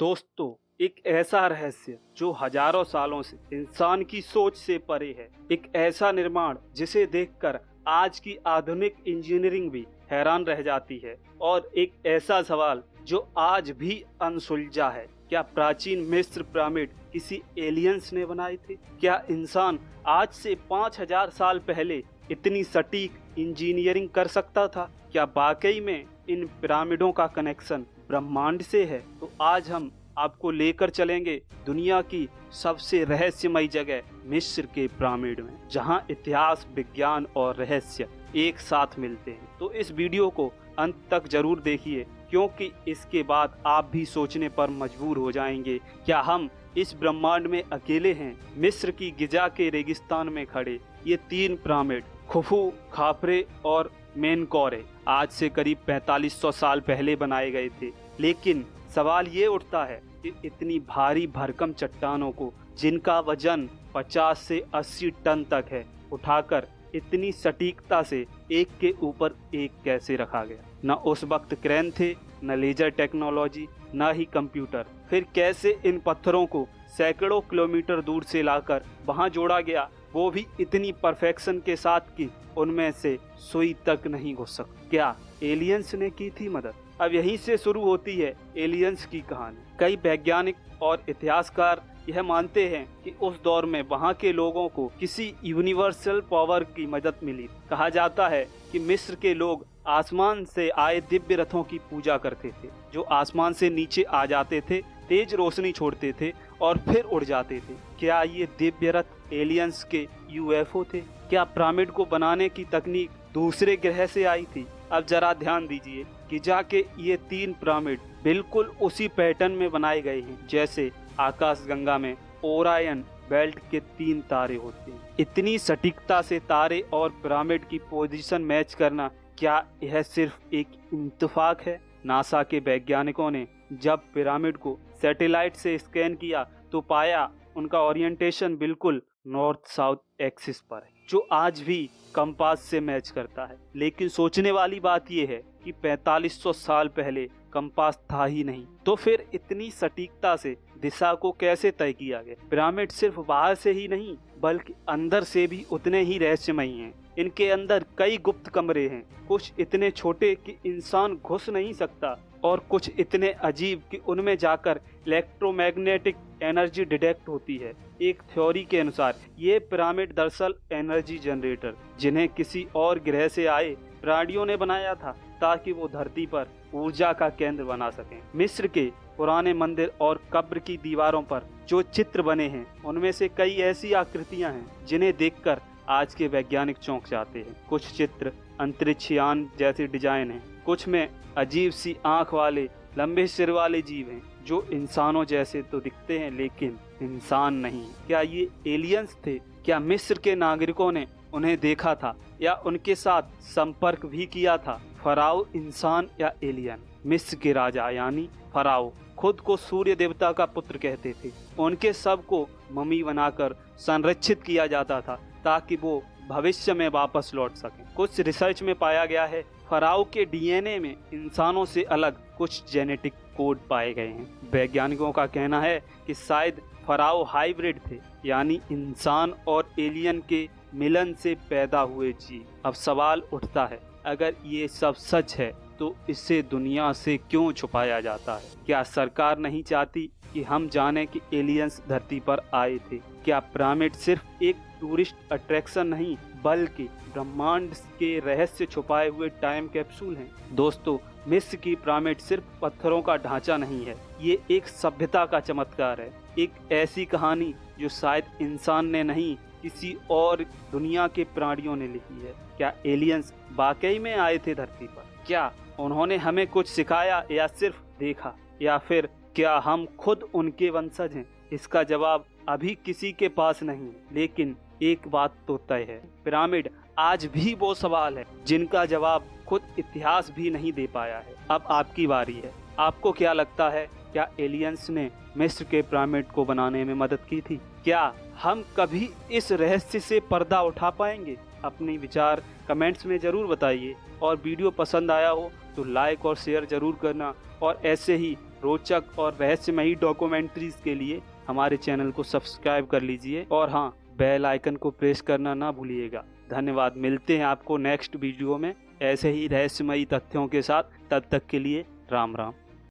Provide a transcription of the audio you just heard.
दोस्तों, एक ऐसा रहस्य जो हजारों सालों से इंसान की सोच से परे है। एक ऐसा निर्माण जिसे देखकर आज की आधुनिक इंजीनियरिंग भी हैरान रह जाती है। और एक ऐसा सवाल जो आज भी अनसुलझा है, क्या प्राचीन मिस्र पिरामिड किसी एलियंस ने बनाए थे? क्या इंसान आज से 5000 साल पहले इतनी सटीक इंजीनियरिंग कर सकता था? क्या वाकई में इन पिरामिडों का कनेक्शन ब्रह्मांड से है? तो आज हम आपको लेकर चलेंगे दुनिया की सबसे रहस्यमयी जगह मिस्र के पिरामिड में, जहां इतिहास, विज्ञान और रहस्य एक साथ मिलते हैं। तो इस वीडियो को अंत तक जरूर देखिए, क्योंकि इसके बाद आप भी सोचने पर मजबूर हो जाएंगे, क्या हम इस ब्रह्मांड में अकेले हैं? मिस्र की गिजा के रेगिस्तान में खड़े ये तीन पिरामिड, खुफू, खाफरे और मेनकौरे, आज से करीब 4500 साल पहले बनाए गए थे। लेकिन सवाल ये उठता है कि इतनी भारी भरकम चट्टानों को, जिनका वजन 50 से 80 टन तक है, उठाकर इतनी सटीकता से एक के ऊपर एक कैसे रखा गया? न उस वक्त क्रेन थे, न लेजर टेक्नोलॉजी, न ही कंप्यूटर। फिर कैसे इन पत्थरों को सैकड़ों किलोमीटर दूर से लाकर वहां जोड़ा गया, वो भी इतनी परफेक्शन के साथ कि उनमें से सुई तक नहीं घुस सकती? क्या एलियंस ने की थी मदद? अब यहीं से शुरू होती है एलियंस की कहानी। कई वैज्ञानिक और इतिहासकार यह मानते हैं कि उस दौर में वहां के लोगों को किसी यूनिवर्सल पावर की मदद मिली। कहा जाता है कि मिस्र के लोग आसमान से आए दिव्य रथों की पूजा करते थे, जो आसमान से नीचे आ जाते थे, तेज रोशनी छोड़ते थे और फिर उड़ जाते थे। क्या ये दिव्य रथ एलियंस के यूएफओ थे? क्या पिरामिड को बनाने की तकनीक दूसरे ग्रह से आई थी? अब जरा ध्यान दीजिए, गिजा के ये तीन पिरामिड बिल्कुल उसी पैटर्न में बनाए गए हैं जैसे आकाशगंगा में ओरायन बेल्ट के 3 तारे होते हैं। इतनी सटीकता से तारे और पिरामिड की पोजीशन मैच करना, क्या यह सिर्फ एक इत्तेफाक है? नासा के वैज्ञानिकों ने जब पिरामिड को सैटेलाइट से स्कैन किया तो पाया उनका ओरिएंटेशन बिल्कुल नॉर्थ साउथ एक्सिस पर है, जो आज भी कंपास से मैच करता है। लेकिन सोचने वाली बात यह है कि 4500 साल पहले कंपास था ही नहीं, तो फिर इतनी सटीकता से दिशा को कैसे तय किया गया? पिरामिड सिर्फ बाहर से ही नहीं बल्कि अंदर से भी उतने ही रहस्यमयी हैं। इनके अंदर कई गुप्त कमरे हैं, कुछ इतने छोटे कि इंसान घुस नहीं सकता और कुछ इतने अजीब कि उनमें जाकर इलेक्ट्रोमैग्नेटिक एनर्जी डिटेक्ट होती है। एक थ्योरी के अनुसार ये पिरामिड दरअसल एनर्जी जनरेटर, जिन्हें किसी और ग्रह से आए प्राणियों ने बनाया था ताकि वो धरती पर ऊर्जा का केंद्र बना सकें। मिस्र के पुराने मंदिर और कब्र की दीवारों पर जो चित्र बने हैं, उनमें से कई ऐसी आकृतियां हैं जिन्हें देखकर आज के वैज्ञानिक चौंक जाते हैं। कुछ चित्र अंतरिक्षयान जैसे डिजाइन हैं, कुछ में अजीब सी आंख वाले लंबे सिर वाले जीव हैं जो इंसानों जैसे तो दिखते हैं लेकिन इंसान नहीं। क्या ये एलियंस थे? क्या मिस्र के नागरिकों ने उन्हें देखा था या उनके साथ संपर्क भी किया था? फराओ इंसान या एलियन? मिस्र के राजा यानी फराओ खुद को सूर्य देवता का पुत्र कहते थे। उनके शव को मम्मी बनाकर संरक्षित किया जाता था ताकि वो भविष्य में वापस लौट सकें। कुछ रिसर्च में पाया गया है फराओ के डीएनए में इंसानों से अलग कुछ जेनेटिक कोड पाए गए हैं। वैज्ञानिकों का कहना है कि शायद फराओ हाइब्रिड थे, यानी इंसान और एलियन के मिलन से पैदा हुए जीव। अब सवाल उठता है, अगर ये सब सच है तो इसे दुनिया से क्यों छुपाया जाता है? क्या सरकार नहीं चाहती कि हम जानें कि एलियंस धरती पर आए थे? क्या पिरामिड सिर्फ एक टूरिस्ट अट्रैक्शन नहीं बल्कि ब्रह्मांड के रहस्य छुपाए हुए टाइम कैप्सूल हैं? दोस्तों, मिस्र की पिरामिड सिर्फ पत्थरों का ढांचा नहीं है, ये एक सभ्यता का चमत्कार है। एक ऐसी कहानी जो शायद इंसान ने नहीं, किसी और दुनिया के प्राणियों ने लिखी है। क्या एलियंस वाकई में आए थे धरती पर? क्या उन्होंने हमें कुछ सिखाया या सिर्फ देखा? या फिर क्या हम खुद उनके वंशज हैं? इसका जवाब अभी किसी के पास नहीं है, लेकिन एक बात तो तय है, पिरामिड आज भी वो सवाल है जिनका जवाब खुद इतिहास भी नहीं दे पाया है। अब आपकी बारी है, आपको क्या लगता है, क्या एलियंस ने मिस्र के पिरामिड को बनाने में मदद की थी? क्या हम कभी इस रहस्य से पर्दा उठा पाएंगे? अपने विचार कमेंट्स में जरूर बताइए और वीडियो पसंद आया हो तो लाइक और शेयर जरूर करना और ऐसे ही रोचक और रहस्यमयी डॉक्यूमेंट्रीज के लिए हमारे चैनल को सब्सक्राइब कर लीजिए और हाँ, बेल आइकन को प्रेस करना ना भूलिएगा। धन्यवाद। मिलते हैं आपको नेक्स्ट वीडियो में ऐसे ही रहस्यमयी तथ्यों के साथ। तब तक के लिए राम राम।